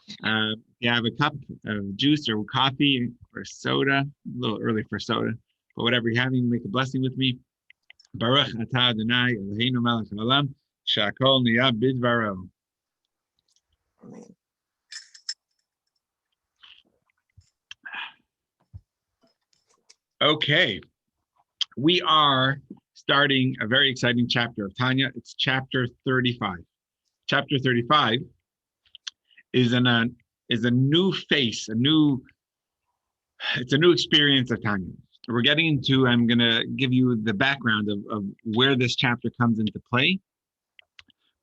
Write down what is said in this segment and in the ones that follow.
If you have a cup of juice or coffee or soda, a little early for soda, but whatever you're having, make a blessing with me. Baruch atah Adonai Eloheinu melech haolam, shakol niyah bidvaro. Amen. Okay, we are starting a very exciting chapter of Tanya. It's chapter 35. Chapter 35 is a new face, it's a new experience of Tanya. We're getting into, I'm going to give you the background of where this chapter comes into play.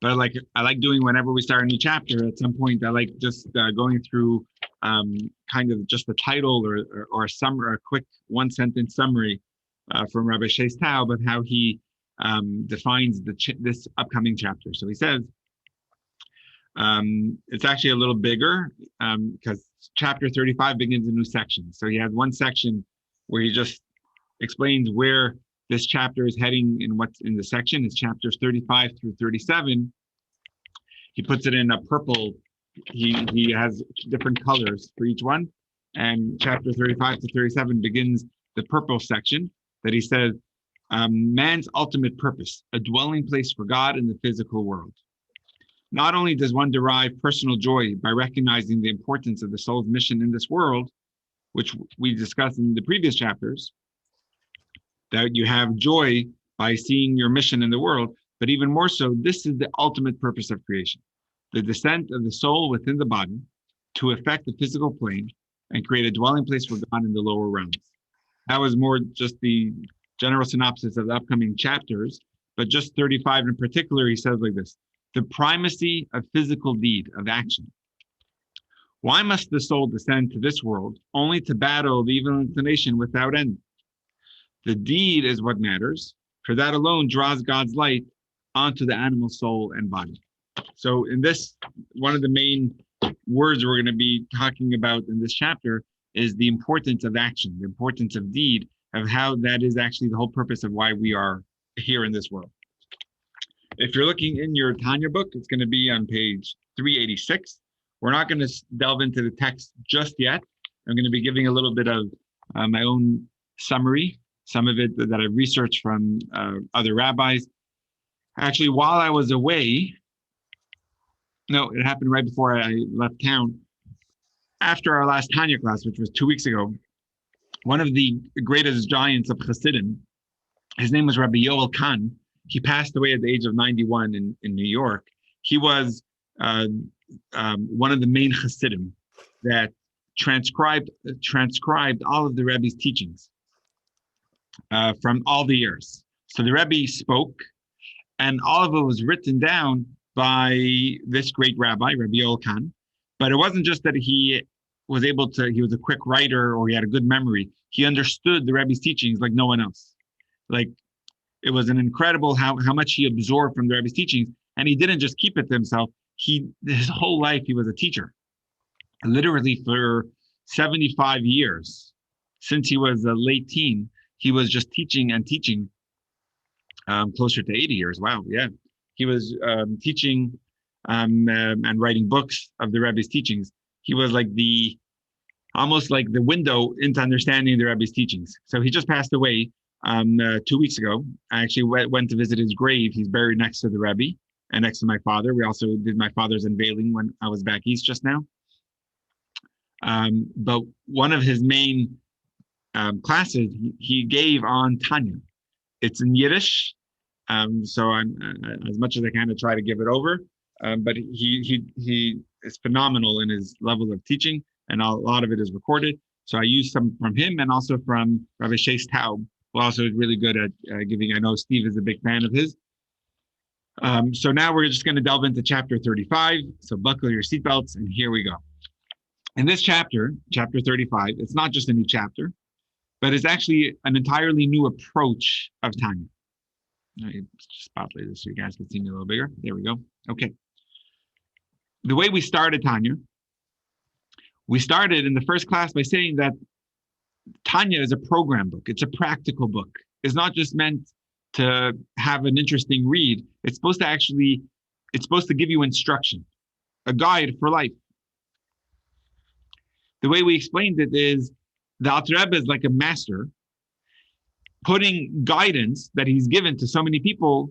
But I like doing whenever we start a new chapter, at some point, I like just going through kind of just the title or a quick one-sentence summary from Rabbi Shais Taub of how he defines this upcoming chapter. So he says, it's actually a little bigger because chapter 35 begins a new section. So he has one section where he just explains where this chapter is heading and what's in the section. It's chapters 35 through 37. He puts it in a purple. He has different colors for each one. And chapter 35 to 37 begins the purple section that he says, man's ultimate purpose, a dwelling place for God in the physical world. Not only does one derive personal joy by recognizing the importance of the soul's mission in this world, which we discussed in the previous chapters, that you have joy by seeing your mission in the world, but even more so, this is the ultimate purpose of creation, the descent of the soul within the body to affect the physical plane and create a dwelling place for God in the lower realms. That was more just the general synopsis of the upcoming chapters, but just 35 in particular, he says like this: the primacy of physical deed, of action. Why must the soul descend to this world only to battle the evil inclination without end? The deed is what matters, for that alone draws God's light onto the animal soul and body. So in this, one of the main words we're going to be talking about in this chapter is the importance of action, the importance of deed, of how that is actually the whole purpose of why we are here in this world. If you're looking in your Tanya book, it's going to be on page 386. We're not going to delve into the text just yet. I'm going to be giving a little bit of my own summary, some of it that I've researched from other rabbis. Actually, while I was away, no, it happened right before I left town. After our last Tanya class, which was 2 weeks ago, one of the greatest giants of Hasidim, his name was Rabbi Yoel Khan. He passed away at the age of 91 in New York. He was one of the main Hasidim that transcribed all of the Rebbe's teachings from all the years. So the Rebbe spoke, and all of it was written down by this great rabbi, Rabbi Yoel Khan. But it wasn't just that he was a quick writer or he had a good memory. He understood the Rebbe's teachings like no one else. Like, it was an incredible how much he absorbed from the Rebbe's teachings. And he didn't just keep it to himself. His whole life, he was a teacher. Literally for 75 years, since he was a late teen, he was just teaching and teaching. Closer to 80 years. Wow, yeah. He was teaching and writing books of the Rebbe's teachings. He was almost like the window into understanding the Rebbe's teachings. So he just passed away 2 weeks ago. I actually went to visit his grave. He's buried next to the Rebbe and next to my father. We also did my father's unveiling when I was back east just now. But one of his main classes he gave on Tanya. It's in Yiddish, so I'm as much as I can to try to give it over. But he is phenomenal in his level of teaching, and a lot of it is recorded. So I used some from him and also from Rabbi Shais Taub, who also is really good at giving. I know Steve is a big fan of his. So now we're just going to delve into chapter 35. So buckle your seatbelts, and here we go. In this chapter, chapter 35, it's not just a new chapter, but it's actually an entirely new approach of Tanya. Spotlight this so you guys can see me a little bigger. There we go. Okay. The way we started Tanya, we started in the first class by saying that Tanya is a program book. It's a practical book. It's not just meant to have an interesting read. It's supposed to give you instruction, a guide for life. the way we explained it is the Alter Rebbe is like a master putting guidance that he's given to so many people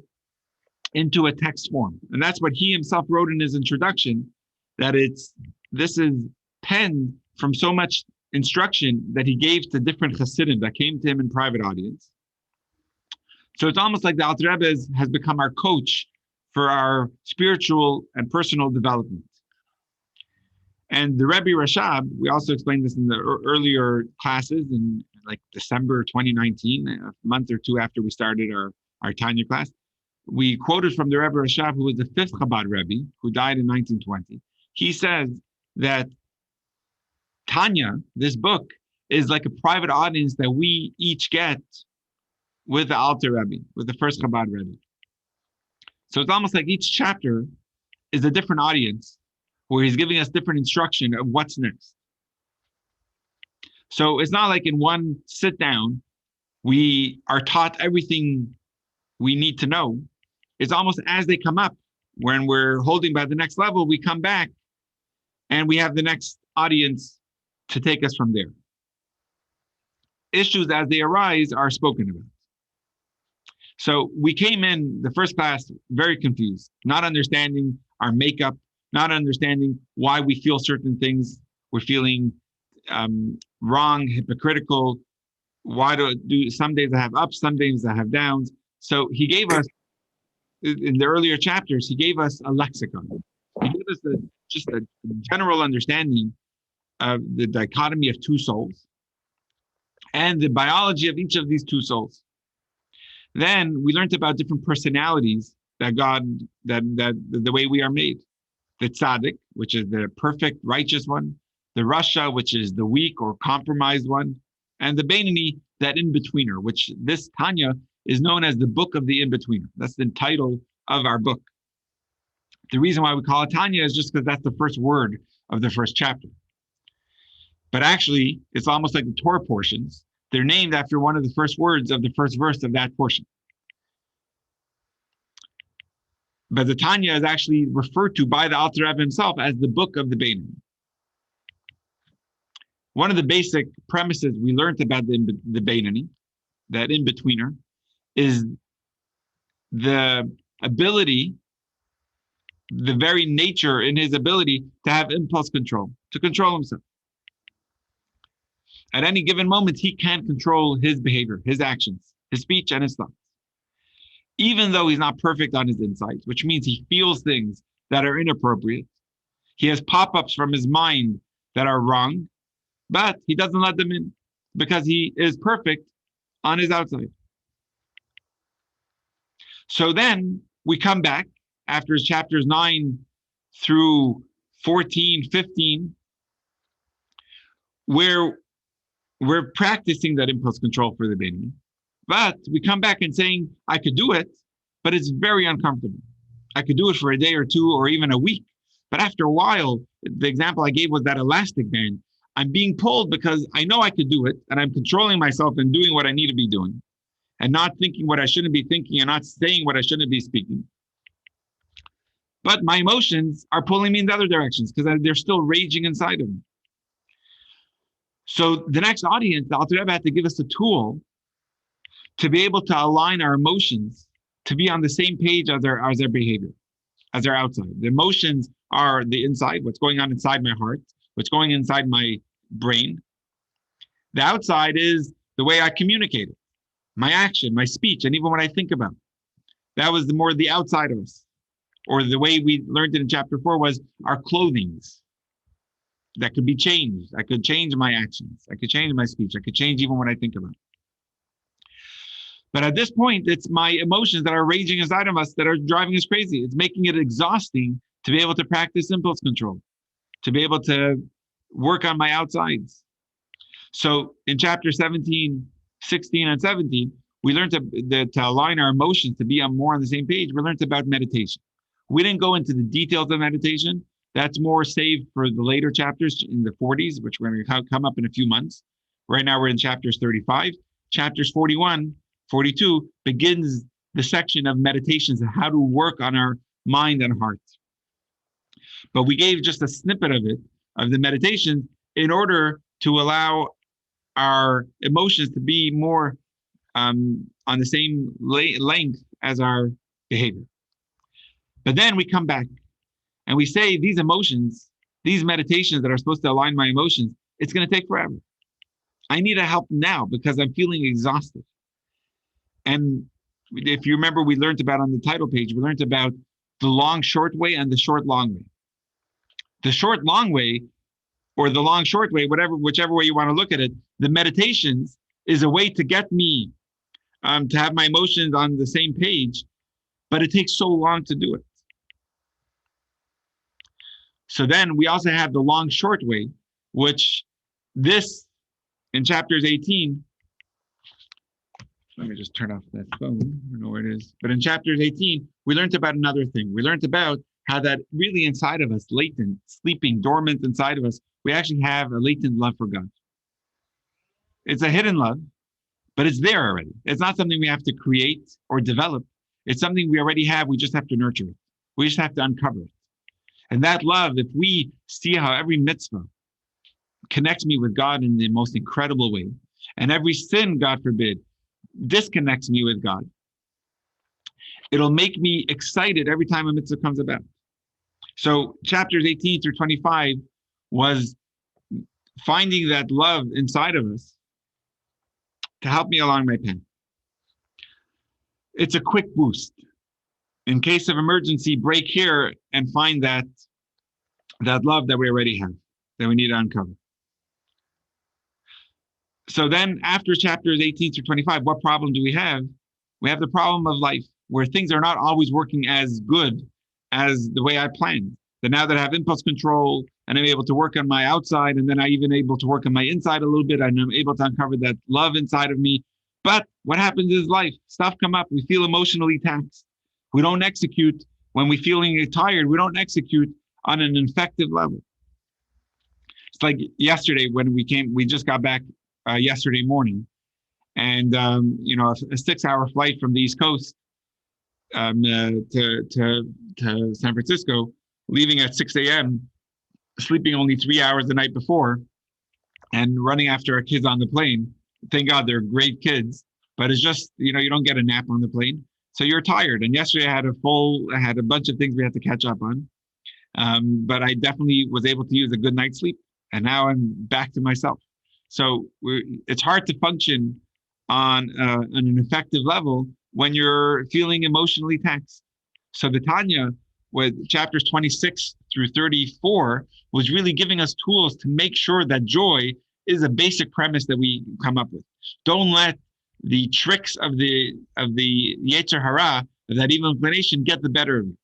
into a text form. And that's what he himself wrote in his introduction, that this is penned from so much instruction that he gave to different Hasidim that came to him in private audience. So it's almost like the Alter Rebbe has become our coach for our spiritual and personal development. And the Rebbe Rashab, we also explained this in the earlier classes in like December 2019, a month or two after we started our Tanya class. We quoted from the Rebbe Rashab, who was the fifth Chabad Rebbe, who died in 1920. He says that Tanya, this book, is like a private audience that we each get with the Alter Rebbe, with the first Chabad Rebbe. So it's almost like each chapter is a different audience where he's giving us different instruction of what's next. So it's not like in one sit down, we are taught everything we need to know. It's almost as they come up, when we're holding by the next level, we come back and we have the next audience to take us from there. Issues as they arise are spoken about. So we came in the first class very confused, not understanding our makeup, not understanding why we feel certain things. We're feeling wrong, hypocritical. Why do some days I have ups, some days I have downs? So he gave us, in the earlier chapters, he gave us a lexicon. He gave us just a general understanding of the dichotomy of two souls and the biology of each of these two souls. Then we learned about different personalities that the way we are made. The tzaddik, which is the perfect, righteous one. The rasha, which is the weak or compromised one. And the beinoni, that in-betweener, which this Tanya is known as the book of the in-betweener. That's the title of our book. The reason why we call it Tanya is just because that's the first word of the first chapter. But actually, it's almost like the Torah portions. They're named after one of the first words of the first verse of that portion. But the Tanya is actually referred to by the Alter Rebbe himself as the book of the beinoni. One of the basic premises we learned about the beinoni, that in-betweener, is the ability, the very nature in his ability to have impulse control, to control himself. At any given moment, he can control his behavior, his actions, his speech, and his thoughts. Even though he's not perfect on his insights, which means he feels things that are inappropriate. He has pop-ups from his mind that are wrong, but he doesn't let them in because he is perfect on his outside. So then we come back after chapters 9 through 14, 15, where we're practicing that impulse control for the beinoni. But we come back and saying, I could do it, but it's very uncomfortable. I could do it for a day or two or even a week. But after a while, the example I gave was that elastic band. I'm being pulled because I know I could do it, and I'm controlling myself and doing what I need to be doing, and not thinking what I shouldn't be thinking and not saying what I shouldn't be speaking. But my emotions are pulling me in the other directions because they're still raging inside of me. So the next audience, the Alter Rebbe had to give us a tool to be able to align our emotions to be on the same page as our behavior, as our outside. The emotions are the inside, what's going on inside my heart, what's going inside my brain. The outside is the way I communicate it, my action, my speech, and even what I think about. That was more the outside of us. Or the way we learned it in chapter 4 was our clothings. That could be changed. I could change my actions. I could change my speech. I could change even what I think about. But at this point, it's my emotions that are raging inside of us that are driving us crazy. It's making it exhausting to be able to practice impulse control, to be able to work on my outsides. So in chapter 17, 16, and 17, we learned to align our emotions to be more on the same page. We learned about meditation. We didn't go into the details of meditation. That's more saved for the later chapters in the 40s, which we're going to come up in a few months. Right now we're in chapters 35. Chapters 41, 42 begins the section of meditations and how to work on our mind and heart. But we gave just a snippet of it, of the meditation, in order to allow our emotions to be more on the same length as our behavior. But then we come back and we say these emotions, these meditations that are supposed to align my emotions, it's going to take forever. I need a help now because I'm feeling exhausted. And if you remember, we learned about on the title page, we learned about the long short way and the short long way. The short long way, or the long short way, whichever way you want to look at it, the meditations is a way to get me to have my emotions on the same page, but it takes so long to do it. So then we also have the long short way, which this in chapters 18. Let me just turn off that phone. I don't know where it is. But in chapters 18, we learned about another thing. We learned about how that really inside of us, latent, sleeping, dormant inside of us, we actually have a latent love for God. It's a hidden love, but it's there already. It's not something we have to create or develop. It's something we already have. We just have to nurture it. We just have to uncover it. And that love, if we see how every mitzvah connects me with God in the most incredible way, and every sin, God forbid, disconnects me with God, it'll make me excited every time a mitzvah comes about. So chapters 18 through 25 was finding that love inside of us to help me along my path. It's a quick boost. In case of emergency, break here and find that love that we already have, that we need to uncover. So then after chapters 18 through 25, what problem do we have? We have the problem of life, where things are not always working as good as the way I planned. That now that I have impulse control and I'm able to work on my outside, and then I'm even able to work on my inside a little bit, and I'm able to uncover that love inside of me. But what happens is life, stuff come up, we feel emotionally taxed. We don't execute when we're feeling tired, we don't execute on an effective level. It's like yesterday when we just got back yesterday morning, and a 6-hour flight from the East Coast to San Francisco, leaving at 6 a.m., sleeping only 3 hours the night before, and running after our kids on the plane. Thank God they're great kids, but it's just, you don't get a nap on the plane. So you're tired. And yesterday I had a bunch of things we had to catch up on. But I definitely was able to use a good night's sleep. And now I'm back to myself. So it's hard to function on an effective level when you're feeling emotionally taxed. So the Tanya, with chapters 26 through 34, was really giving us tools to make sure that joy is a basic premise that we come up with. Don't let the tricks of the Yetzer Hara, of that evil inclination, get the better of you.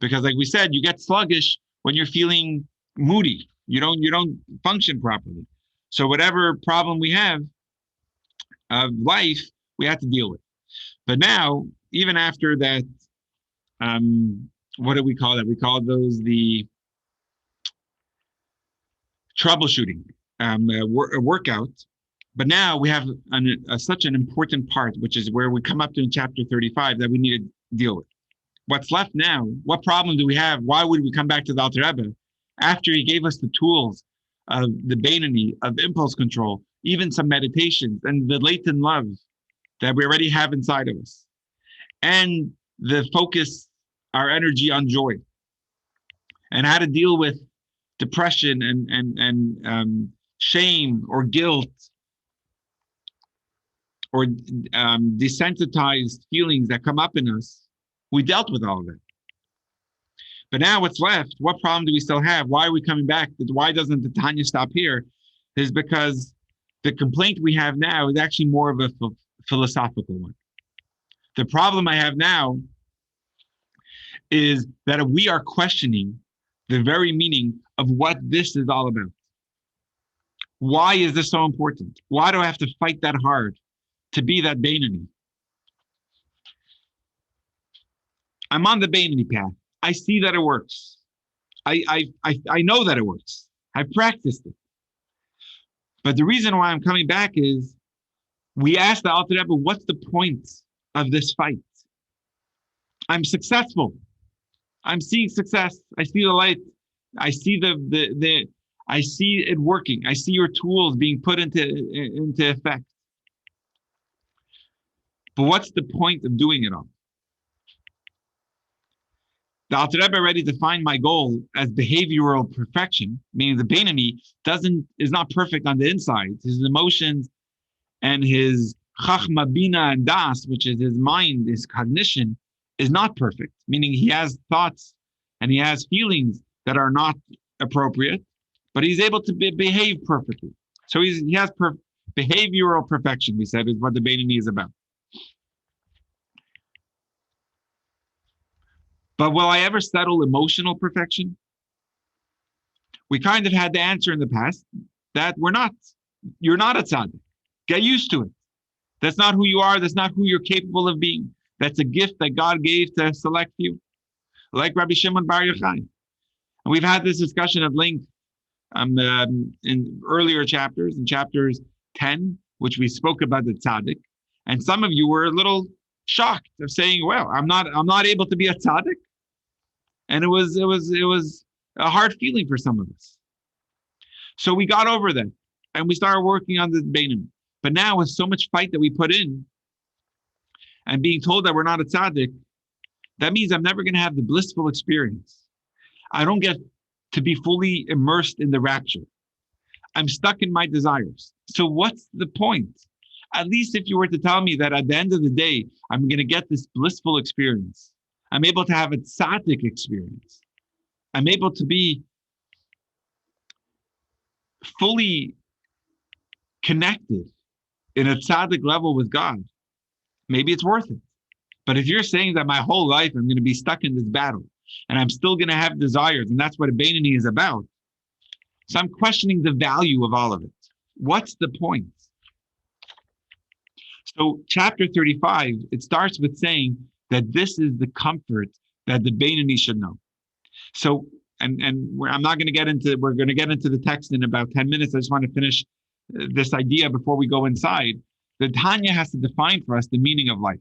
Because like we said, you get sluggish when you're feeling moody. You don't function properly. So whatever problem we have of life, we have to deal with. But now, even after that, what do we call that? We call those the troubleshooting workout. But now we have such an important part, which is where we come up to in chapter 35, that we need to deal with. What's left now? What problem do we have? Why would we come back to the Alter Rebbe after he gave us the tools of the Beinoni, of impulse control, even some meditations, and the latent love that we already have inside of us, and the focus, our energy on joy, and how to deal with depression and shame or guilt or desensitized feelings that come up in us. We dealt with all of it. But now what's left? What problem do we still have? Why are we coming back? Why doesn't the Tanya stop here? Is because the complaint we have now is actually more of a philosophical one. The problem I have now is that we are questioning the very meaning of what this is all about. Why is this so important? Why do I have to fight that hard to be that Beinoni? I'm on the Beinoni path. I see that it works. I know that it works. I've practiced it. But the reason why I'm coming back is we asked the Alter Rebbe, what's the point of this fight? I'm successful. I'm seeing success. I see the light. I see I see it working. I see your tools being put into effect. But what's the point of doing it all? The Alter Rebbe already defined my goal as behavioral perfection, meaning the Beinoni is not perfect on the inside. His emotions and his Chachma, Bina, and Das, which is his mind, his cognition, is not perfect, meaning he has thoughts and he has feelings that are not appropriate, but he's able to behave perfectly. So he has behavioral perfection, we said, is what the Beinoni is about. But will I ever settle emotional perfection? We kind of had the answer in the past that we're not. You're not a tzaddik. Get used to it. That's not who you are. That's not who you're capable of being. That's a gift that God gave to select you, like Rabbi Shimon Bar Yochai. And we've had this discussion at length in earlier chapters, in chapters 10, which we spoke about the tzaddik. And some of you were a little shocked of saying, "Well, I'm not able to be a tzaddik." And it was a hard feeling for some of us. So we got over that and we started working on the Beinoni. But now with so much fight that we put in and being told that we're not a tzaddik, that means I'm never going to have the blissful experience. I don't get to be fully immersed in the rapture. I'm stuck in my desires. So what's the point? At least if you were to tell me that at the end of the day, I'm going to get this blissful experience. I'm able to have a tzaddik experience. I'm able to be fully connected in a tzaddik level with God. Maybe it's worth it. But if you're saying that my whole life I'm going to be stuck in this battle and I'm still going to have desires, and that's what a Beinoni is about, so I'm questioning the value of all of it. What's the point? So chapter 35, it starts with saying that this is the comfort that the Beinoni should know. So, I'm not going to get into, we're going to get into the text in about 10 minutes. I just want to finish this idea before we go inside. The Tanya has to define for us the meaning of life.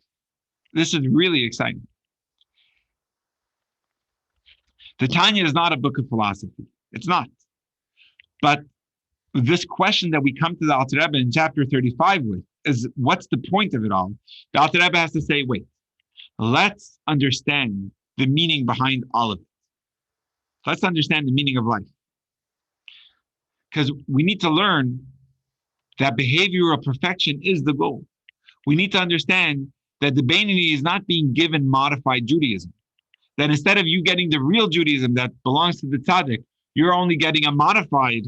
This is really exciting. The Tanya is not a book of philosophy. It's not. But this question that we come to the Alter Rebbe in chapter 35 with is, what's the point of it all? The Alter Rebbe has to say, wait, let's understand the meaning behind all of it. Let's understand the meaning of life. Because we need to learn that behavioral perfection is the goal. We need to understand that the Beinoni is not being given modified Judaism. That instead of you getting the real Judaism that belongs to the tzaddik, you're only getting a modified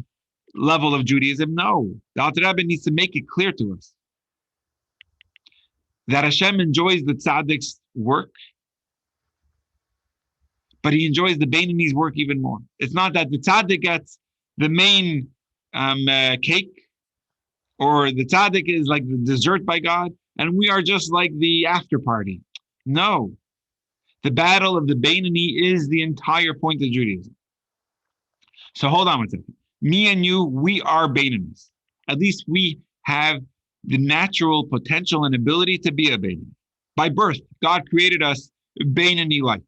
level of Judaism. No, the Alter Rebbe needs to make it clear to us that Hashem enjoys the tzaddik's work, but he enjoys the Beinoni's work even more. It's not that the tzaddik gets the main cake, or the tzaddik is like the dessert by God, and we are just like the after party. No. The battle of the Beinoni is the entire point of Judaism. So hold on one second. Me and you, we are Beinonis. At least we have the natural potential and ability to be a Beinoni. By birth, God created us Beinoni-like.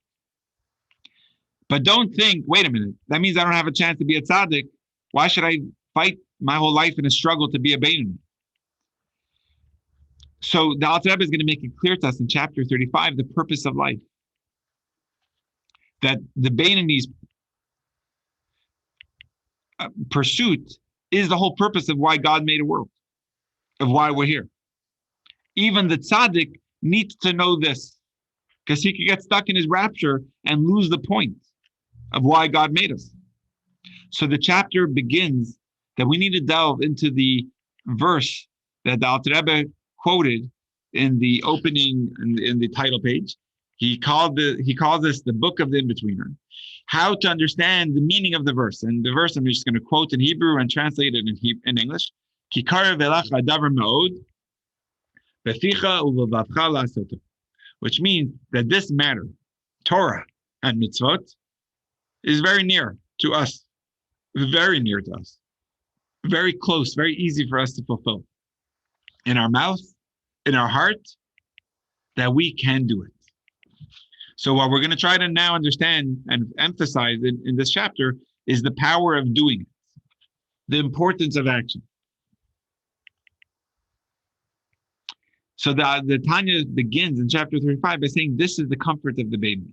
But don't think, wait a minute, that means I don't have a chance to be a tzaddik. Why should I fight my whole life in a struggle to be a Beinoni? So the Alter Rebbe is going to make it clear to us in chapter 35, the purpose of life. That the Beinoni's pursuit is the whole purpose of why God made a world, of why we're here. Even the tzaddik needs to know this, because he could get stuck in his rapture and lose the point of why God made us. So the chapter begins that we need to delve into the verse that the Alter Rebbe quoted in the opening, in the title page. He calls this the book of the in-betweener. How to understand the meaning of the verse. And the verse I'm just going to quote in Hebrew and translate it in English. Which means that this matter, Torah and mitzvot, is very near to us. Very near to us. Very close, very easy for us to fulfill. In our mouth, in our heart, that we can do it. So what we're going to try to now understand and emphasize in this chapter is the power of doing it. the importance of action. So the Tanya begins in chapter 35 by saying this is the comfort of the Beinoni.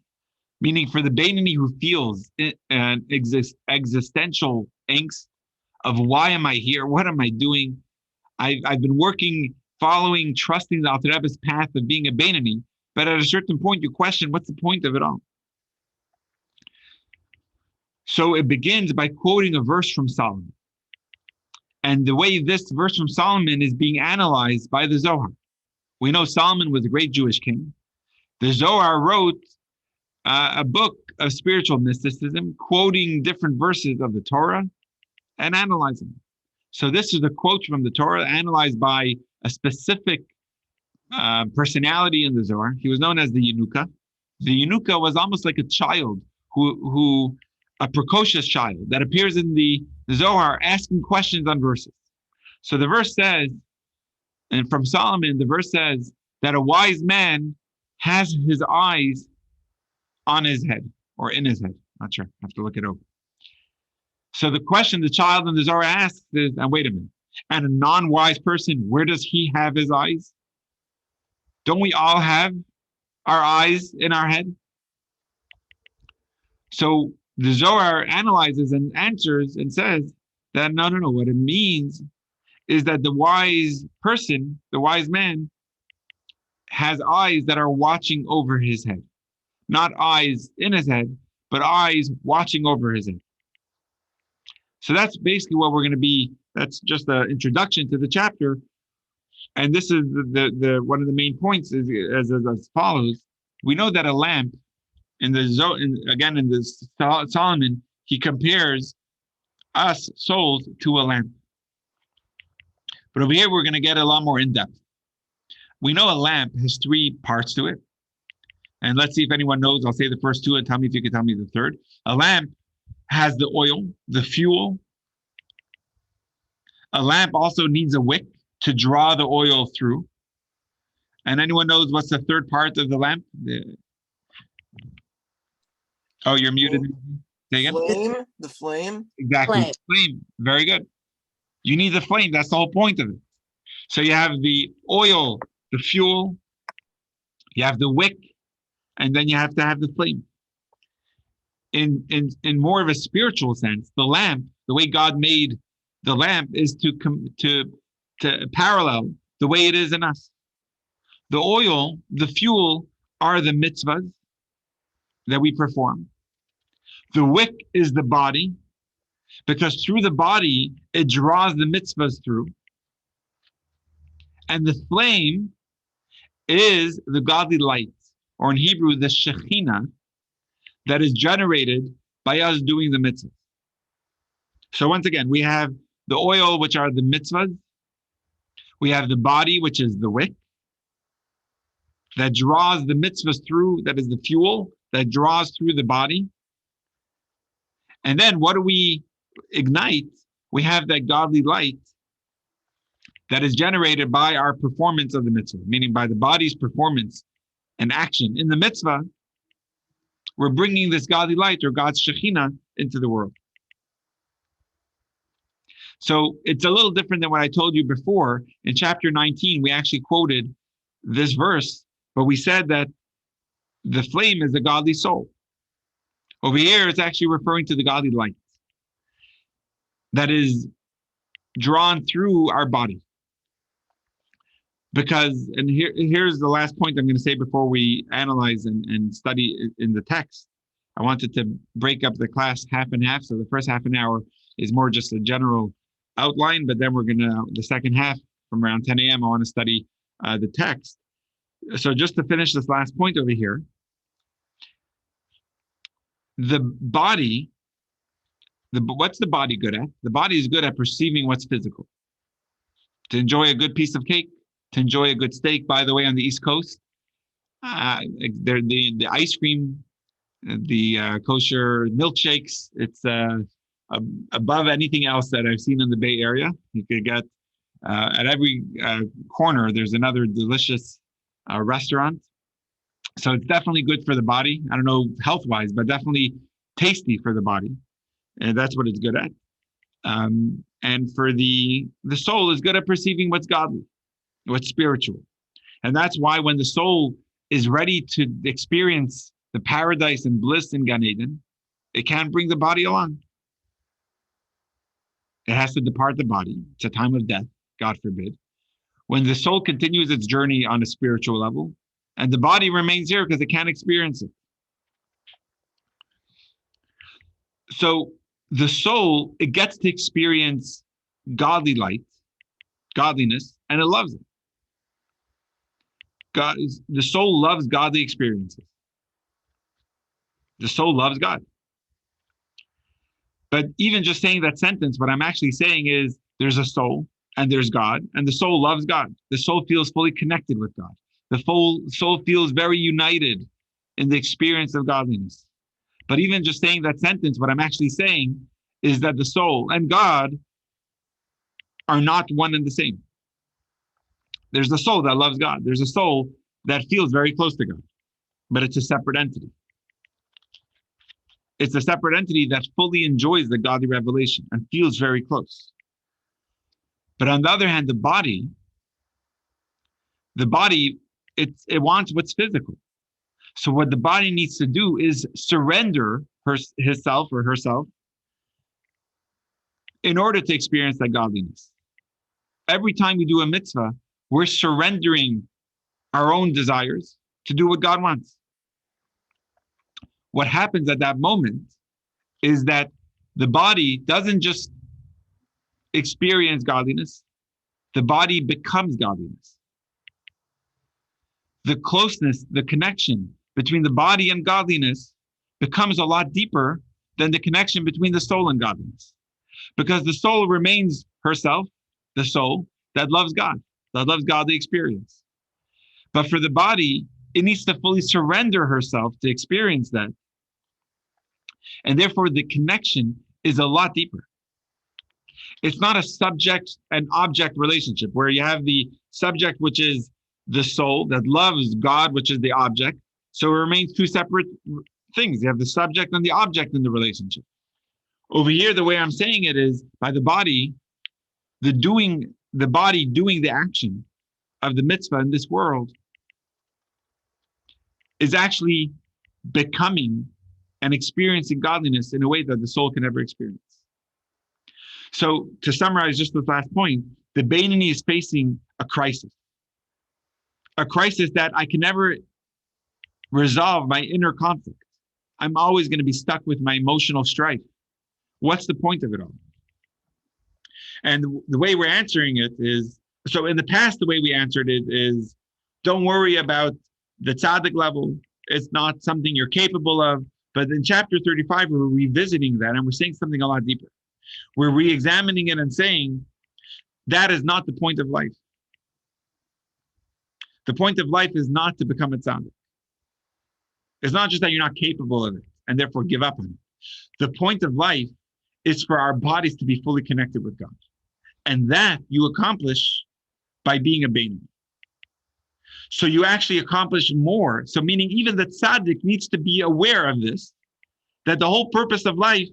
Meaning for the Beinoni who feels an existential angst of why am I here? What am I doing? I've been working, following, trusting the Alter Rebbe's path of being a Beinoni, but at a certain point you question, what's the point of it all? So it begins by quoting a verse from Solomon. And the way this verse from Solomon is being analyzed by the Zohar. We know Solomon was a great Jewish king. The Zohar wrote a book of spiritual mysticism, quoting different verses of the Torah and analyzing them. So this is a quote from the Torah analyzed by a specific personality in the Zohar. He was known as the Yenuka. The Yenuka was almost like a child who a precocious child that appears in the Zohar asking questions on verses. So the verse says, and from Solomon, the verse says that a wise man has his eyes on his head or in his head. Not sure. I have to look it over. So the question the child in the Zohar asks is, and wait a minute, and a non-wise person, where does he have his eyes? Don't we all have our eyes in our head? So the Zohar analyzes and answers and says that no. What it means is that the wise person, the wise man, has eyes that are watching over his head. Not eyes in his head, but eyes watching over his head. So that's basically what we're going to be. That's just an introduction to the chapter. And this is the one of the main points is as follows. We know that a lamp in the Solomon, he compares us souls to a lamp. But over here, we're going to get a lot more in depth. We know a lamp has three parts to it. And let's see if anyone knows. I'll say the first two and tell me if you can tell me the third. A lamp has the oil, the fuel. A lamp also needs a wick to draw the oil through. And anyone knows what's the third part of the lamp? Oh, you're muted. Say again? Flame, the flame. Exactly. Flame. Very good. You need the flame. That's the whole point of it. So you have the oil, the fuel, you have the wick, and then you have to have the flame. In more of a spiritual sense, the lamp, the way God made the lamp is to parallel the way it is in us. The oil, the fuel are the mitzvahs that we perform. The wick is the body, because through the body, it draws the mitzvahs through. And the flame is the godly light, or in Hebrew, the Shekhinah, that is generated by us doing the mitzvahs. So once again, we have the oil, which are the mitzvahs. We have the body, which is the wick, that draws the mitzvahs through, that is the fuel, that draws through the body. And then what do we ignite? We have that godly light that is generated by our performance of the mitzvah, meaning by the body's performance and action. In the mitzvah, we're bringing this godly light or God's Shekhinah into the world. So it's a little different than what I told you before. In chapter 19, we actually quoted this verse, but we said that the flame is the godly soul. Over here, it's actually referring to the godly light that is drawn through our body. Because, and here's the last point I'm going to say before we analyze and study in the text. I wanted to break up the class half and half. So the first half an hour is more just a general outline, but then we're going to, the second half from around 10 a.m., I want to study the text. So just to finish this last point over here, the body, what's the body good at? The body is good at perceiving what's physical. To enjoy a good piece of cake, to enjoy a good steak. By the way, on the East Coast, the ice cream, the kosher milkshakes, it's above anything else that I've seen in the Bay Area. You could get at every corner, there's another delicious restaurant. So it's definitely good for the body. I don't know health-wise, but definitely tasty for the body. And that's what it's good at. And for the soul is good at perceiving what's godly, what's spiritual. And that's why when the soul is ready to experience the paradise and bliss in Gan Eden, it can't bring the body along. It has to depart the body. It's a time of death, God forbid. When the soul continues its journey on a spiritual level, and the body remains here because it can't experience it. So the soul, it gets to experience godly light, godliness, and it loves it. The soul loves godly experiences. The soul loves God. But even just saying that sentence, what I'm actually saying is there's a soul and there's God, and the soul loves God. The soul feels fully connected with God. The soul feels very united in the experience of godliness. But even just saying that sentence, what I'm actually saying is that the soul and God are not one and the same. There's a soul that loves God. There's a soul that feels very close to God, but it's a separate entity. It's a separate entity that fully enjoys the godly revelation and feels very close. But on the other hand, the body, it wants what's physical. So what the body needs to do is surrender himself or herself in order to experience that godliness. Every time we do a mitzvah, we're surrendering our own desires to do what God wants. What happens at that moment is that the body doesn't just experience godliness, the body becomes godliness. The closeness, the connection between the body and godliness becomes a lot deeper than the connection between the soul and godliness. Because the soul remains herself, the soul that loves God, that loves godly experience. But for the body, it needs to fully surrender herself to experience that. And therefore, the connection is a lot deeper. It's not a subject and object relationship where you have the subject, which is the soul that loves God, which is the object. So it remains two separate things. You have the subject and the object in the relationship. Over here, the way I'm saying it is by the body, the body doing the action of the mitzvah in this world is actually becoming and experiencing godliness in a way that the soul can never experience. So to summarize just this last point, the Beinoni is facing a crisis that I can never resolve my inner conflict. I'm always going to be stuck with my emotional strife. What's the point of it all? And the way we're answering it is, so in the past, the way we answered it is, don't worry about the tzaddik level. It's not something you're capable of. But in chapter 35, we're revisiting that and we're saying something a lot deeper. We're re-examining it and saying, that is not the point of life. The point of life is not to become a tzaddik. It's not just that you're not capable of it and therefore give up on it. The point of life is for our bodies to be fully connected with God. And that you accomplish by being a Beinoni. So you actually accomplish more. So meaning even the tzaddik needs to be aware of this, that the whole purpose of life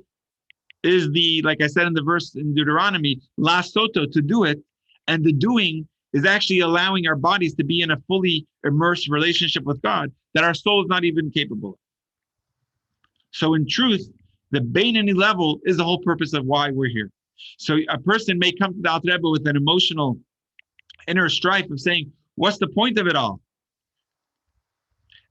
is like I said in the verse in Deuteronomy, la soto, to do it. And the doing is actually allowing our bodies to be in a fully immersed relationship with God that our soul is not even capable of. So in truth, the Beinoni level is the whole purpose of why we're here. So a person may come to the Alter Rebbe with an emotional inner strife of saying, what's the point of it all?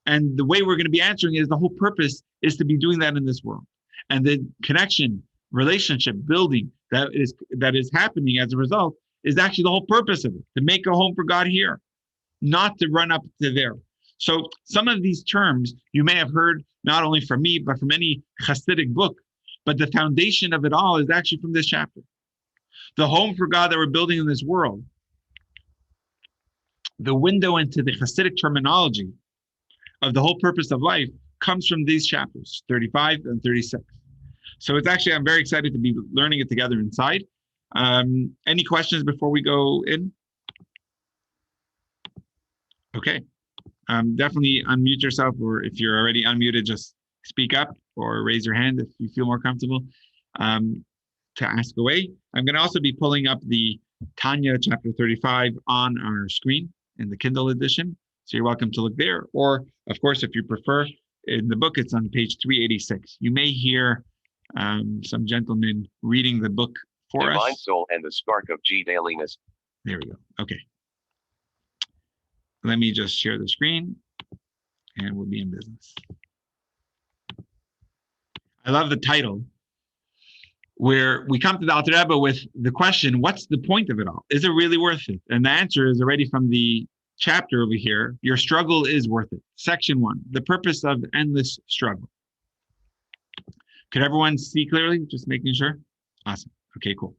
And the way we're going to be answering is the whole purpose is to be doing that in this world. And the connection, relationship, building that is happening as a result is actually the whole purpose of it, to make a home for God here, not to run up to there. So some of these terms you may have heard not only from me, but from any Hasidic book, but the foundation of it all is actually from this chapter. The home for God that we're building in this world, the window into the Hasidic terminology of the whole purpose of life comes from these chapters, 35 and 36. So it's actually, I'm very excited to be learning it together inside. Any questions before we go in? Okay. Definitely unmute yourself, or if you're already unmuted, just speak up or raise your hand if you feel more comfortable. to ask away. I'm going to also be pulling up the Tanya chapter 35 on our screen in the Kindle edition. So you're welcome to look there. Or, of course, if you prefer, in the book, it's on page 386. You may hear some gentlemen reading the book for us. Divine Soul and the Spark of G. Dailiness. There we go. Okay. Let me just share the screen and we'll be in business. I love the title, where we come to the Alter Rebbe with the question, what's the point of it all? Is it really worth it? And the answer is already from the chapter over here. Your struggle is worth it. Section 1, the purpose of endless struggle. Could everyone see clearly? Just making sure. Awesome. Okay, cool.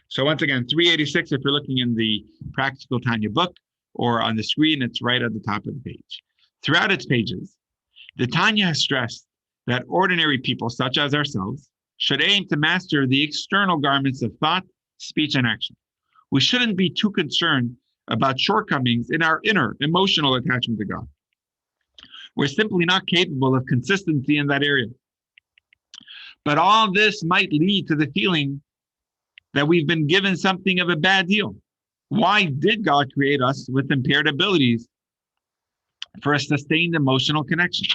So once again, 386, if you're looking in the Practical Tanya book or on the screen, it's right at the top of the page. Throughout its pages, the Tanya has stressed that ordinary people, such as ourselves, should aim to master the external garments of thought, speech, and action. We shouldn't be too concerned about shortcomings in our inner emotional attachment to God. We're simply not capable of consistency in that area. But all this might lead to the feeling that we've been given something of a bad deal. Why did God create us with impaired abilities for a sustained emotional connection,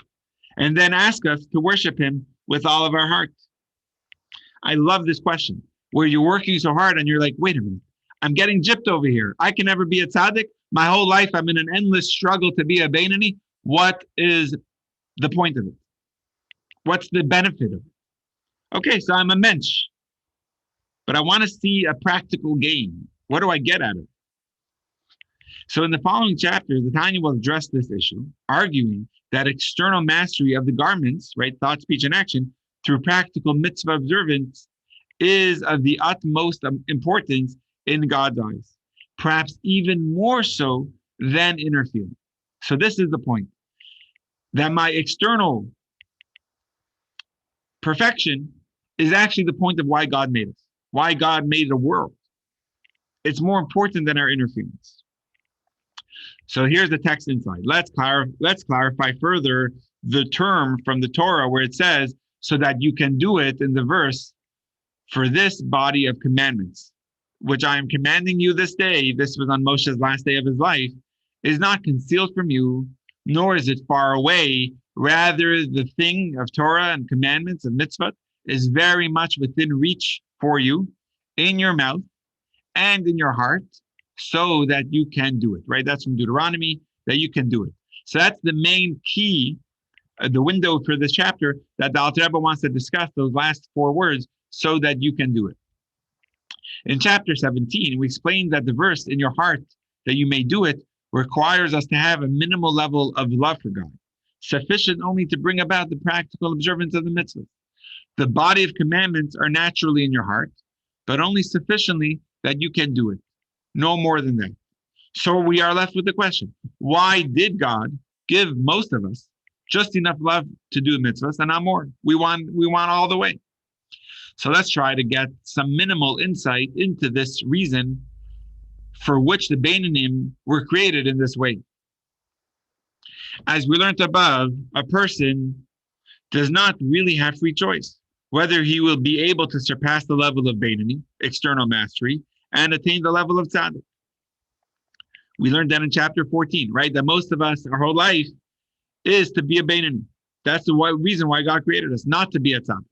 and then ask us to worship him with all of our heart? I love this question, where you're working so hard and you're like, wait a minute, I'm getting gypped over here. I can never be a tzaddik. My whole life, I'm in an endless struggle to be a Beinani. What is the point of it? What's the benefit of it? Okay, so I'm a mensch, but I want to see a practical gain. What do I get out of it? So in the following chapters, the Tanya will address this issue, arguing that external mastery of the garments, right, thought, speech, and action, through practical mitzvah observance is of the utmost importance in God's eyes, perhaps even more so than inner feeling. So this is the point, that my external perfection is actually the point of why God made us, why God made the world. It's more important than our inner feelings. So here's the text inside. Let's clarify further the term from the Torah where it says, so that you can do it, in the verse, for this body of commandments, which I am commanding you this day, this was on Moshe's last day of his life, is not concealed from you, nor is it far away. Rather, the thing of Torah and commandments and mitzvot is very much within reach for you, in your mouth and in your heart, so that you can do it, right? That's from Deuteronomy, that you can do it. So that's the main key, the window for this chapter, that the Alter Rebbe wants to discuss, those last 4 words, so that you can do it. In chapter 17, we explained that the verse, in your heart, that you may do it, requires us to have a minimal level of love for God, sufficient only to bring about the practical observance of the mitzvahs. The body of commandments are naturally in your heart, but only sufficiently that you can do it. No more than that. So we are left with the question, why did God give most of us just enough love to do mitzvahs and not more? We want all the way. So let's try to get some minimal insight into this reason for which the Beinanim were created in this way. As we learned above, a person does not really have free choice, whether he will be able to surpass the level of Beinani, external mastery, and attain the level of tzaddik. We learned that in chapter 14, right? That most of us, our whole life, is to be a Beinani. That's the reason why God created us, not to be a tzaddik.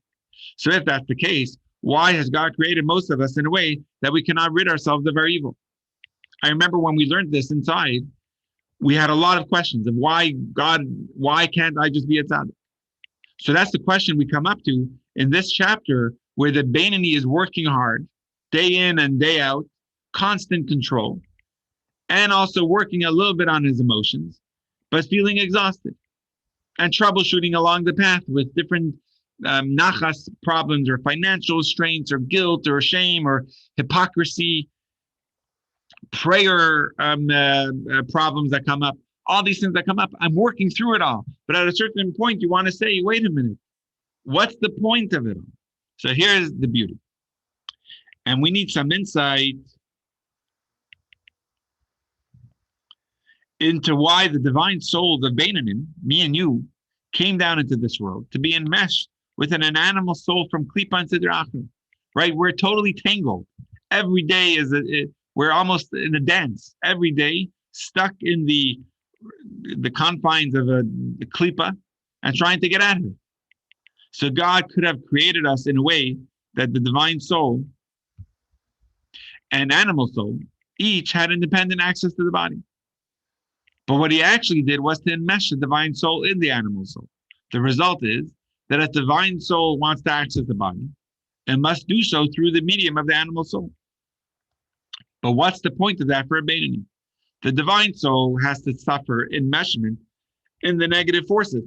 So if that's the case, why has God created most of us in a way that we cannot rid ourselves of our evil? I remember when we learned this inside, we had a lot of questions of why can't I just be a tzaddik? So that's the question we come up to in this chapter, where the Beinani is working hard, day in and day out, constant control, and also working a little bit on his emotions, but feeling exhausted and troubleshooting along the path with different nachas problems or financial restraints or guilt or shame or hypocrisy, prayer problems that come up, all these things that come up. I'm working through it all. But at a certain point, you want to say, wait a minute, what's the point of it all? So here's the beauty. And we need some insight into why the divine souls of Beinanim, me and you, came down into this world to be enmeshed with an animal soul from Klipa and Sidra Achim. right? We're totally tangled. Every day we're almost in a dance. Every day, stuck in the confines of the klipa and trying to get at her. So God could have created us in a way that the divine soul and animal soul each had independent access to the body. But what he actually did was to enmesh the divine soul in the animal soul. The result is that a divine soul wants to access the body and must do so through the medium of the animal soul. But what's the point of that for a Beinoni? The divine soul has to suffer enmeshment in the negative forces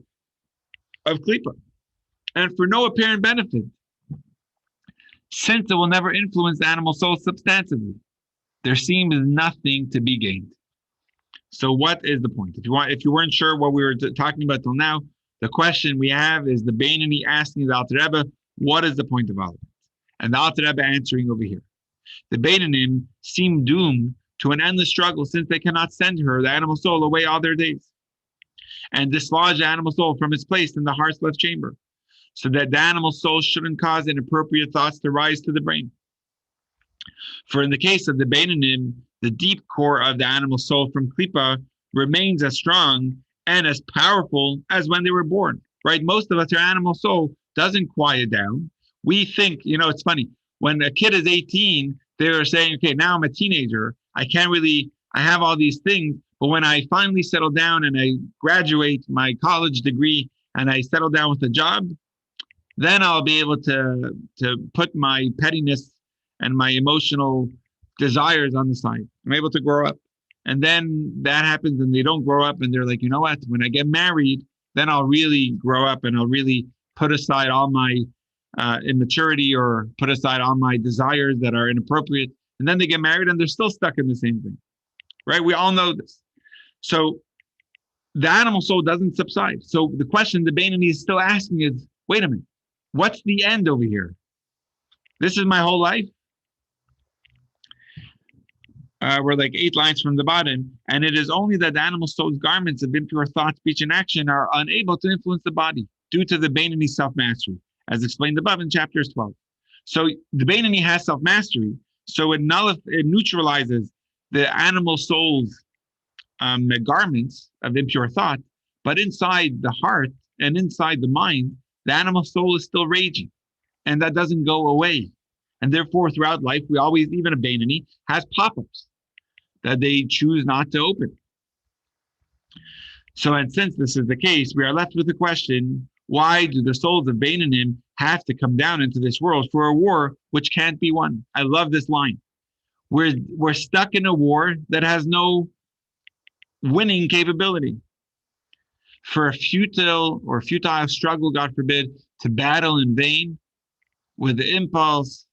of Klipa, and for no apparent benefit, since it will never influence the animal soul substantively. There seems nothing to be gained. So what is the point? If you weren't sure what we were talking about till now, the question we have is the Beinoni asking the Alter Rebbe, what is the point of all of it? And the Alter Rebbe answering over here. The Beinonim seem doomed to an endless struggle since they cannot send her, the animal soul, away all their days and dislodge the animal soul from its place in the heart's left chamber, so that the animal soul shouldn't cause inappropriate thoughts to rise to the brain. For in the case of the Beinonim, the deep core of the animal soul from Klipa remains as strong and as powerful as when they were born, right? Most of us, our animal soul doesn't quiet down. We think, it's funny, when a kid is 18, they're saying, okay, now I'm a teenager. I have all these things, but when I finally settle down and I graduate my college degree and I settle down with a job, then I'll be able to put my pettiness and my emotional desires on the side. I'm able to grow up. And then that happens and they don't grow up and they're like, you know what, when I get married, then I'll really grow up and I'll really put aside all my immaturity or put aside all my desires that are inappropriate. And then they get married and they're still stuck in the same thing, right? We all know this. So the animal soul doesn't subside. So the question the Beinoni is still asking is, wait a minute, what's the end over here? This is my whole life. We're like 8 lines from the bottom, and it is only that the animal soul's garments of impure thought, speech, and action are unable to influence the body due to the Beinoni self-mastery, as explained above in chapters 12. So the Beinoni has self-mastery, so it neutralizes the animal soul's garments of impure thought, but inside the heart and inside the mind, the animal soul is still raging, and that doesn't go away. And therefore, throughout life, we always, even a Beinoni, has pop-ups that they choose not to open. So, and since this is the case, we are left with the question, why do the souls of Beinonim have to come down into this world for a war which can't be won? I love this line. We're stuck in a war that has no winning capability. For a futile struggle, God forbid, to battle in vain with the impulse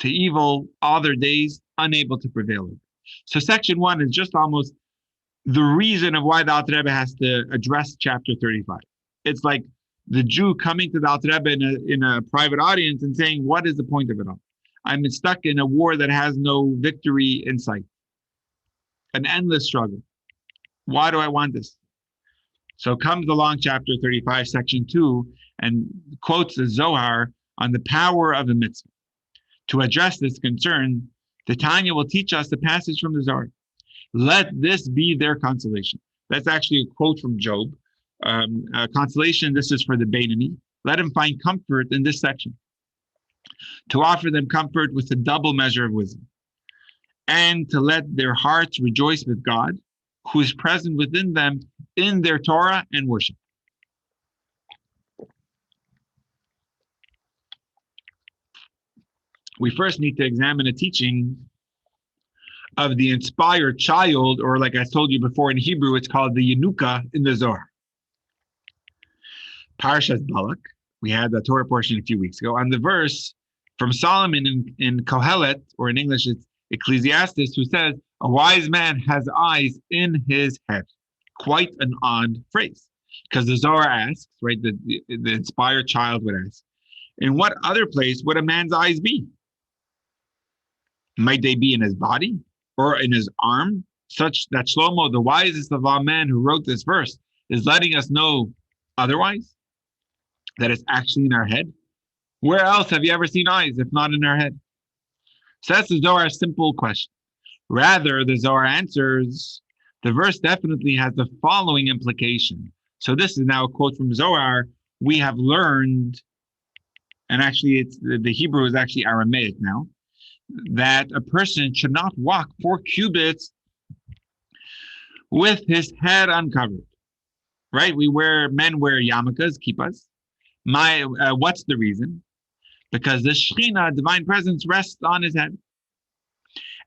to evil all their days, unable to prevail. So section 1 is just almost the reason of why the Alter Rebbe has to address chapter 35. It's like the Jew coming to the Alter Rebbe in a private audience and saying, what is the point of it all? I'm stuck in a war that has no victory in sight. An endless struggle. Why do I want this? So comes along chapter 35, section 2, and quotes the Zohar on the power of the mitzvah. To address this concern, the Tanya will teach us the passage from the Zohar. Let this be their consolation. That's actually a quote from Job. Consolation, this is for the Beinoni. Let him find comfort in this section. To offer them comfort with a double measure of wisdom. And to let their hearts rejoice with God, who is present within them in their Torah and worship. We first need to examine a teaching of the inspired child, or like I told you before in Hebrew, it's called the Yenuka in the Zohar. Parshas Balak, we had the Torah portion a few weeks ago, on the verse from Solomon in Kohelet, or in English it's Ecclesiastes, who says, a wise man has eyes in his head. Quite an odd phrase, because the Zohar asks, right, the inspired child would ask, in what other place would a man's eyes be? Might they be in his body or in his arm? Such that Shlomo, the wisest of all men who wrote this verse, is letting us know otherwise, that it's actually in our head. Where else have you ever seen eyes if not in our head? So that's the Zohar simple question. Rather, the Zohar answers, the verse definitely has the following implication. So this is now a quote from Zohar. We have learned, and actually it's the Hebrew is actually Aramaic now, that a person should not walk 4 cubits with his head uncovered. Right? Men wear yarmulkes, kippas. What's the reason? Because the Shekhinah, divine presence, rests on his head.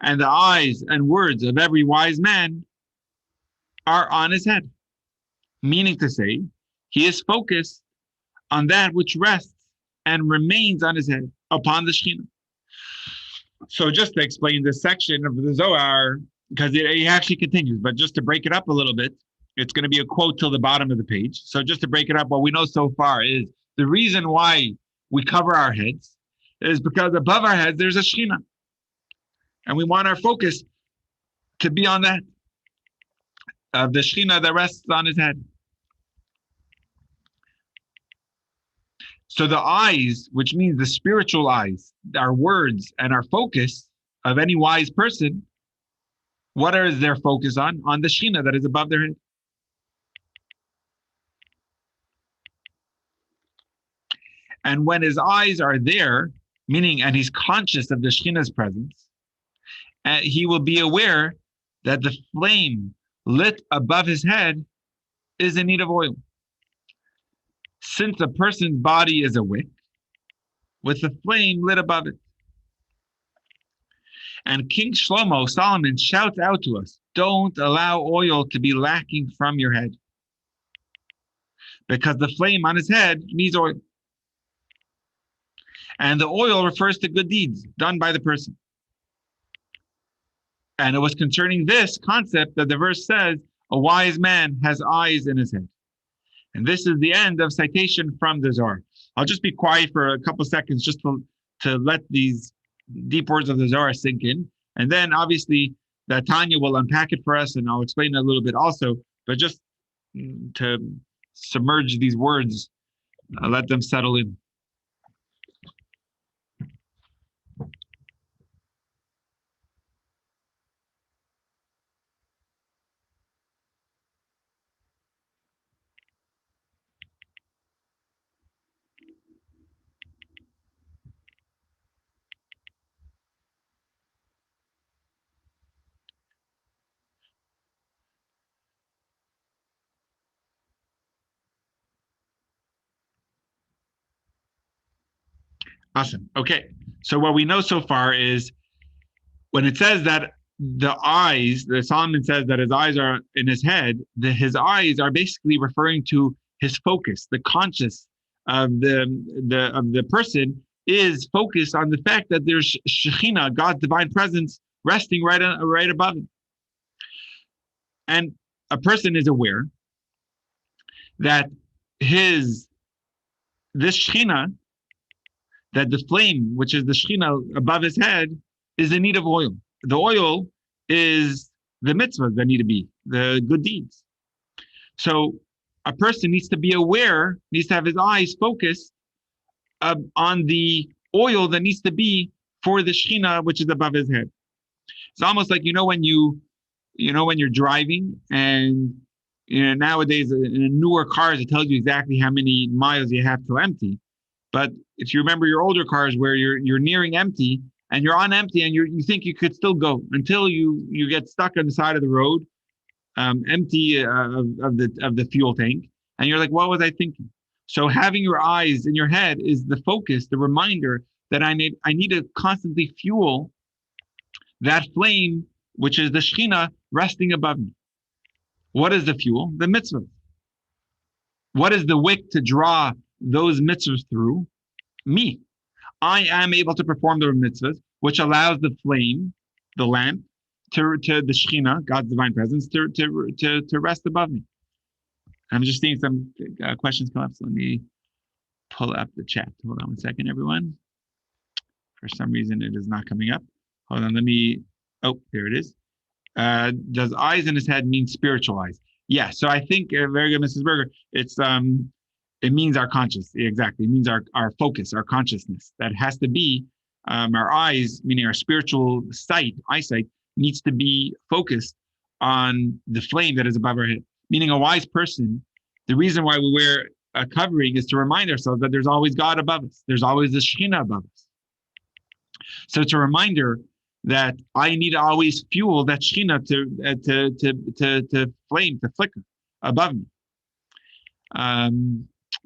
And the eyes and words of every wise man are on his head. Meaning to say, he is focused on that which rests and remains on his head, upon the Shekhinah. So just to explain this section of the Zohar, because it actually continues, but just to break it up a little bit, it's going to be a quote till the bottom of the page. So just to break it up, what we know so far is the reason why we cover our heads is because above our heads, there's a Shekhinah. And we want our focus to be on that, of the Shekhinah that rests on his head. So the eyes, which means the spiritual eyes, our words and our focus of any wise person, what is their focus on? On the Shekhinah that is above their head. And when his eyes are there, meaning, and he's conscious of the Shekhinah's presence, he will be aware that the flame lit above his head is in need of oil. Since a person's body is a wick, with the flame lit above it. And King Shlomo, Solomon, shouts out to us, don't allow oil to be lacking from your head. Because the flame on his head needs oil. And the oil refers to good deeds done by the person. And it was concerning this concept that the verse says, a wise man has eyes in his head. And this is the end of citation from the Zohar. I'll just be quiet for a couple seconds just to let these deep words of the Zohar sink in. And then obviously that Tanya will unpack it for us and I'll explain it a little bit also, but just to submerge these words, let them settle in. Awesome. Okay. So what we know so far is when it says that the eyes, the Solomon says that his eyes are in his head, his eyes are basically referring to his focus, the conscious of the person is focused on the fact that there's Shekhinah, God's divine presence, resting right above him. And a person is aware that this Shekhinah, that the flame, which is the Shekhinah above his head, is in need of oil. The oil is the mitzvahs that need to be, the good deeds. So a person needs to be aware, needs to have his eyes focused on the oil that needs to be for the Shekhinah, which is above his head. It's almost like, when you're driving and nowadays in newer cars, it tells you exactly how many miles you have to empty. But if you remember your older cars where you're nearing empty and you're on empty and you think you could still go until you get stuck on the side of the road, empty of the fuel tank, and you're like, what was I thinking? So having your eyes in your head is the focus, the reminder that I need to constantly fuel that flame, which is the Shekhinah resting above me. What is the fuel? The mitzvah. What is the wick to draw those mitzvahs through? Me. I am able to perform the mitzvahs, which allows the flame, the lamp, to the Shekhinah, God's divine presence, to rest above me. I'm just seeing some questions come up, so let me pull up the chat. Hold on one second, everyone. For some reason, it is not coming up. Hold on, there it is. Does eyes in his head mean spiritual eyes? Yeah, so I think, very good, Mrs. Berger, it's It means our conscious, exactly. It means our focus, our consciousness. That has to be our eyes, meaning our spiritual eyesight, needs to be focused on the flame that is above our head. Meaning a wise person, the reason why we wear a covering is to remind ourselves that there's always God above us. There's always the Shekhinah above us. So it's a reminder that I need to always fuel that Shekhinah to flame, to flicker above me.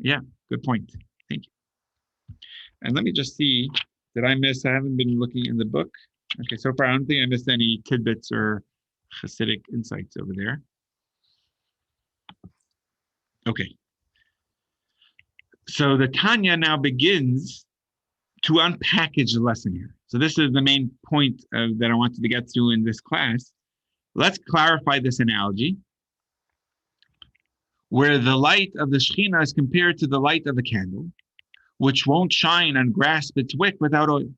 Yeah, good point. Thank you. And let me just see, did I miss? I haven't been looking in the book. Okay, so far I don't think I missed any tidbits or Hasidic insights over there. Okay. So the Tanya now begins to unpackage the lesson here. So this is the main point that I wanted to get to in this class. Let's clarify this analogy, where the light of the Shekhinah is compared to the light of a candle, which won't shine and grasp its wick without oil.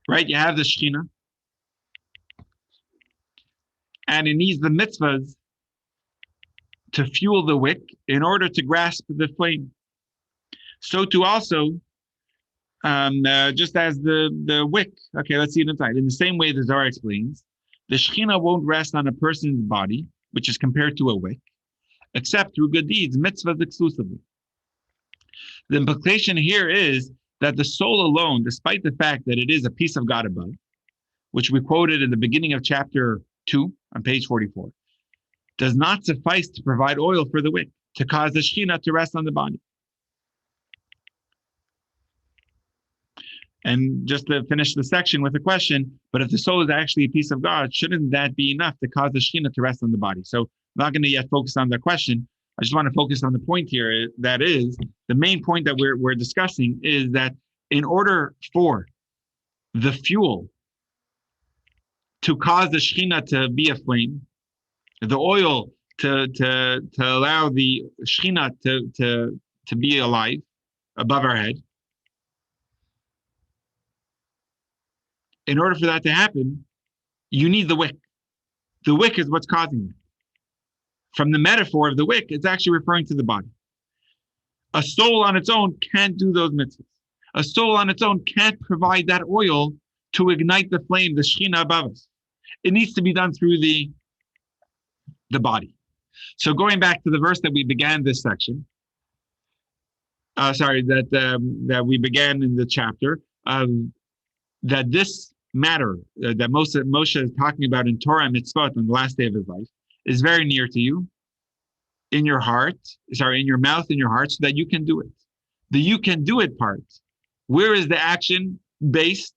Right? You have the Shekhinah, and it needs the mitzvahs to fuel the wick in order to grasp the flame. So too also, just as the wick, okay, let's see it inside. In the same way the Zohar explains, the Shekhinah won't rest on a person's body, which is compared to a wick, except through good deeds, mitzvahs exclusively. The implication here is that the soul alone, despite the fact that it is a piece of God above, which we quoted in the beginning of chapter 2 on page 44, does not suffice to provide oil for the wick, to cause the Shekhinah to rest on the body. And just to finish the section with a question, but if the soul is actually a piece of God, shouldn't that be enough to cause the Shekhinah to rest on the body? So I'm not going to yet focus on the question. I just want to focus on the point here. That is, the main point that we're discussing is that in order for the fuel to cause the Shekhinah to be a flame, the oil to allow the Shekhinah to be alive above our head, in order for that to happen, you need the wick. The wick is what's causing it. From the metaphor of the wick, it's actually referring to the body. A soul on its own can't do those mitzvahs. A soul on its own can't provide that oil to ignite the flame, the Shekhinah above us. It needs to be done through the body. So going back to the verse that we began this section, that we began in the chapter, that this matter that Moshe is talking about in Torah and Mitzvot on the last day of his life is very near to you, in your mouth, in your heart, so that you can do it. The you can do it part, where is the action based?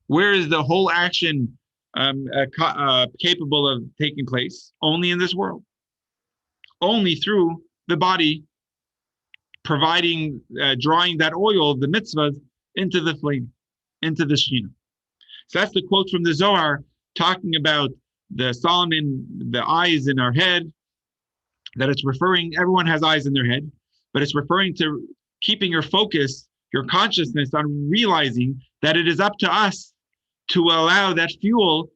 Where is the whole action capable of taking place? Only in this world. Only through the body providing, drawing that oil, the mitzvahs, into the flame, into the Shekhinah. So that's the quote from the Zohar talking about the Solomon, the eyes in our head, that it's referring, everyone has eyes in their head, but it's referring to keeping your focus, your consciousness on realizing that it is up to us to allow that fuel,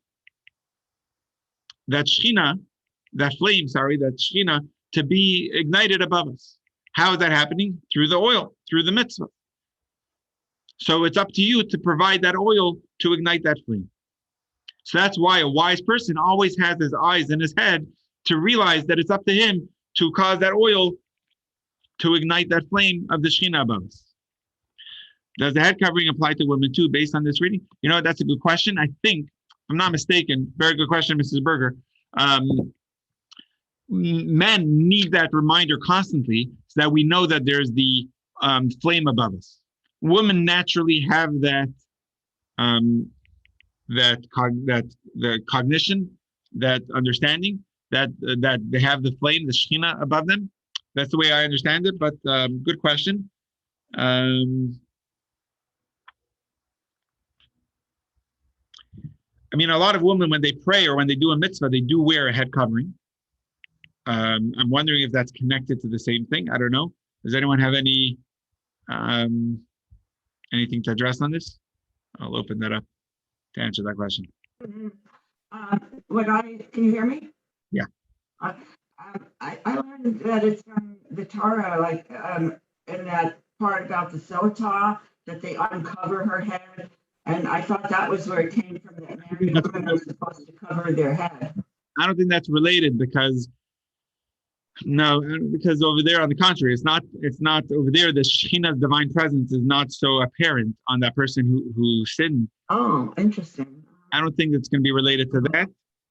that Shekhinah, that Shekhinah to be ignited above us. How is that happening? Through the oil, through the mitzvah. So it's up to you to provide that oil to ignite that flame. So that's why a wise person always has his eyes in his head to realize that it's up to him to cause that oil to ignite that flame of the Shekhinah above us. Does the head covering apply to women too, based on this reading? You know, that's a good question. I think, if I'm not mistaken, very good question, Mrs. Berger. Men need that reminder constantly so that we know that there's the flame above us. Women naturally have that the cognition, that understanding, that they have the flame, the Shekhinah above them. That's the way I understand it. But good question. I mean, a lot of women, when they pray or when they do a mitzvah, they do wear a head covering. I'm wondering if that's connected to the same thing. I don't know. Does anyone have any anything to address on this? I'll open that up to answer that question. Can you hear me? Yeah. I learned that it's from the Torah, like in that part about the Sotah, that they uncover her head. And I thought that was where it came from, that man and women were supposed to cover their head. I don't think that's related because no, because over there, on the contrary, it's not over there. The Shekhinah's divine presence is not so apparent on that person who sinned. Oh, interesting. I don't think it's going to be related to that.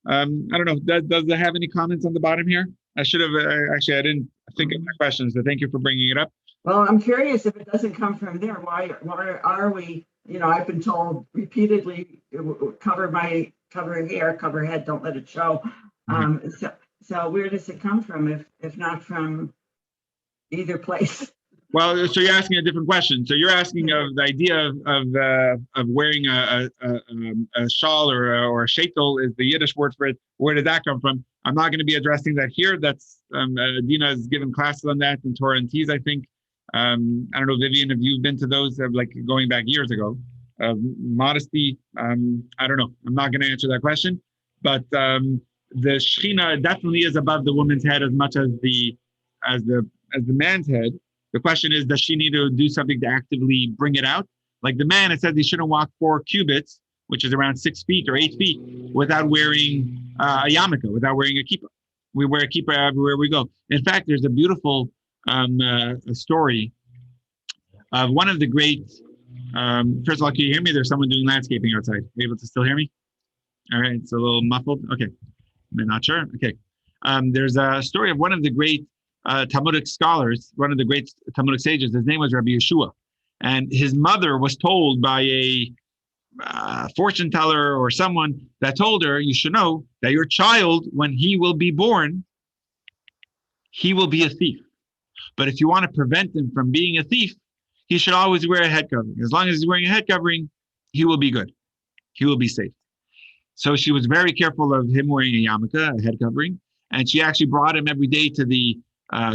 I don't know. Does it have any comments on the bottom here? I should have actually. I didn't think of my questions, so thank you for bringing it up. Well, I'm curious, if it doesn't come from there, why are we? I've been told repeatedly, cover hair, cover head, don't let it show. So where does it come from, if not from either place? Well, so you're asking a different question. So you're asking of the idea of wearing a shawl or a sheitel is the Yiddish word for it. Where did that come from? I'm not going to be addressing that here. That's Dina has given classes on that in Torah and Tees, I think. I don't know, Vivian, if you've been to those, like going back years ago. Modesty, I don't know. I'm not going to answer that question, but the Shekhinah definitely is above the woman's head as much as the man's head. The question is, does she need to do something to actively bring it out? Like the man, it says he shouldn't walk 4 cubits, which is around 6 feet or 8 feet, without wearing a yarmulke, without wearing a kippah. We wear a kippah everywhere we go. In fact, there's a beautiful story of one of the great. First of all, can you hear me? There's someone doing landscaping outside. Are you able to still hear me? All right, it's a little muffled. Okay, I'm not sure. Okay, there's a story of one of the great Talmudic scholars, one of the great Talmudic sages. His name was Rabbi Yeshua, and his mother was told by a fortune teller or someone that told her, you should know that your child, when he will be born, he will be a thief. But if you want to prevent him from being a thief, he should always wear a head covering. As long as he's wearing a head covering, he will be good. He will be safe. So she was very careful of him wearing a yarmulke, a head covering, and she actually brought him every day to the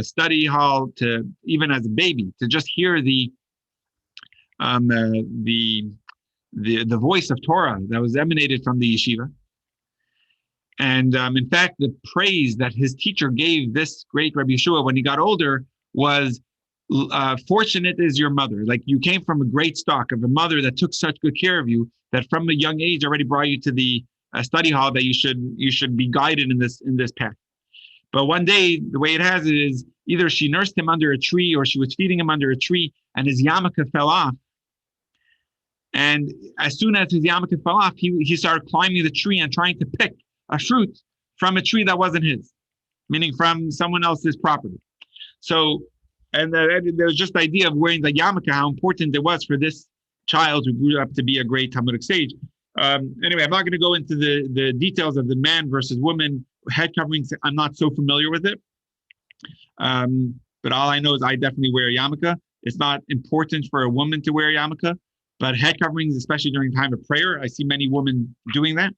study hall, to even as a baby, to just hear the voice of Torah that was emanated from the yeshiva. And in fact, the praise that his teacher gave this great Rabbi Yeshua when he got older was, fortunate is your mother. Like, you came from a great stock of a mother that took such good care of you, that from a young age already brought you to the study hall, that you should be guided in this path. But one day, the way it has it is, either she nursed him under a tree or she was feeding him under a tree, and his yarmulke fell off. And as soon as his yarmulke fell off, he started climbing the tree and trying to pick a fruit from a tree that wasn't his, meaning from someone else's property. So, and there was just the idea of wearing the yarmulke, how important it was for this child who grew up to be a great Talmudic sage. Anyway, I'm not going to go into the details of the man versus woman head coverings. I'm not so familiar with it. But all I know is I definitely wear a yarmulke. It's not important for a woman to wear a yarmulke, but head coverings, especially during time of prayer, I see many women doing that.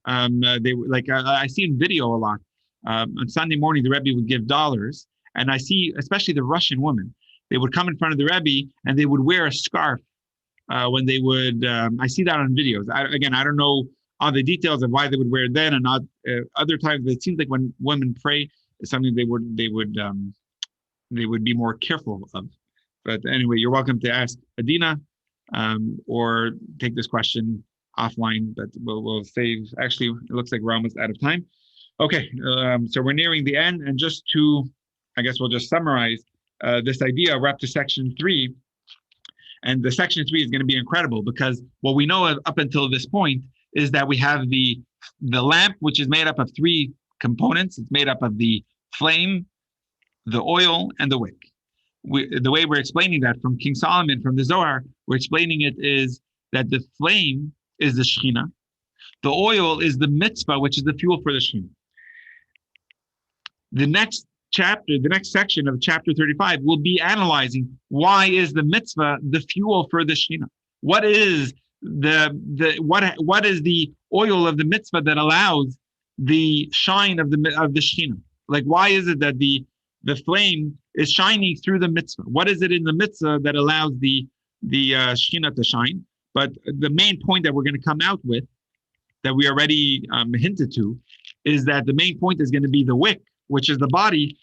I see in video a lot. On Sunday morning, the Rebbe would give dollars, and I see, especially the Russian women, they would come in front of the Rebbe and they would wear a scarf when they would. I see that on videos. I don't know all the details of why they would wear it then and not other times. But it seems like when women pray, it's something they would be more careful of. But anyway, you're welcome to ask Adina or take this question offline, but we'll save. Actually, it looks like we're almost out of time. Okay, so we're nearing the end, and just to, I guess we'll just summarize this idea. We're up to section 3, and the section 3 is going to be incredible, because what we know up until this point is that we have the lamp, which is made up of 3 components. It's made up of the flame, the oil, and the wick. The way we're explaining that from King Solomon, from the Zohar, we're explaining it is that the flame is the Shekhinah. The oil is the mitzvah, which is the fuel for the Shekhinah. The next chapter, the next section of chapter 35 will be analyzing why is the mitzvah the fuel for the Shekhinah? What is what is the oil of the mitzvah that allows the shine of the Shekhinah? Like, why is it that the flame is shining through the mitzvah? What is it in the mitzvah that allows the Shekhinah to shine? But the main point that we're going to come out with, that we already hinted to, is that the main point is going to be the wick, which is the body,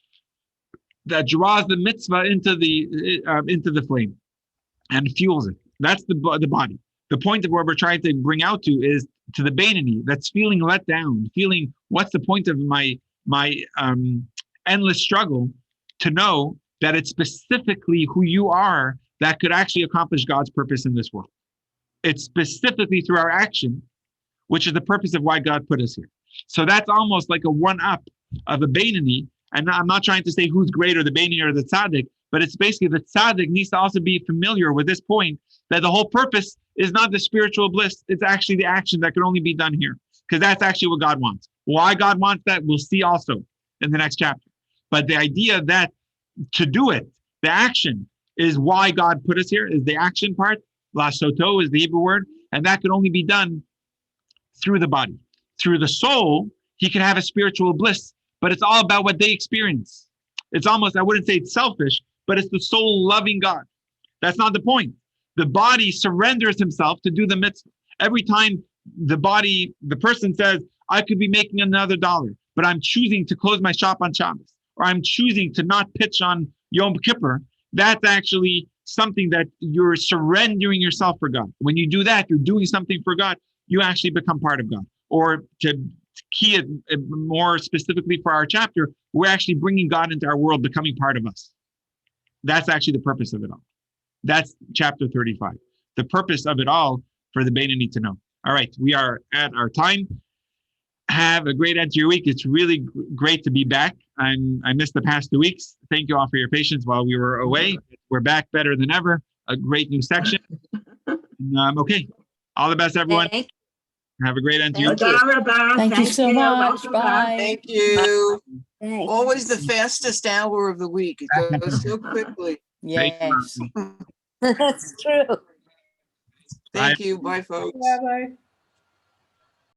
that draws the mitzvah into the flame and fuels it. That's the body. The point of what we're trying to bring out to is to the Beinoni that's feeling let down, feeling what's the point of my endless struggle, to know that it's specifically who you are that could actually accomplish God's purpose in this world. It's specifically through our action, which is the purpose of why God put us here. So that's almost like a one-up of a Beinoni. And I'm not trying to say who's greater, the Beinoni or the Tzaddik, but it's basically the Tzaddik needs to also be familiar with this point, that the whole purpose is not the spiritual bliss. It's actually the action that can only be done here, because that's actually what God wants. Why God wants that, we'll see also in the next chapter. But the idea that to do it, the action, is why God put us here, is the action part. La soto is the Hebrew word, and that can only be done through the body. Through the soul, he can have a spiritual bliss, but it's all about what they experience. It's almost, I wouldn't say it's selfish, but it's the soul loving God. That's not the point. The body surrenders himself to do the mitzvah. Every time the person says, I could be making another $1, but I'm choosing to close my shop on Shabbos, or I'm choosing to not pitch on Yom Kippur, that's actually something that you're surrendering yourself for God. When you do that, you're doing something for God. You actually become part of God. Or to key it more specifically for our chapter, we're actually bringing God into our world, becoming part of us. That's actually the purpose of it all. That's chapter 35. The purpose of it all for the Beinoni to know. All right, we are at our time. Have a great end to your week. It's really great to be back. I missed the past 2 weeks. Thank you all for your patience while we were away. We're back better than ever. A great new section. Okay. All the best, everyone. Have a great end to your week. Thank you so much. Bye. Thank you. Thanks. Always the fastest hour of the week. It goes so quickly. Yes. That's true. Thank you. Bye, folks. Bye-bye.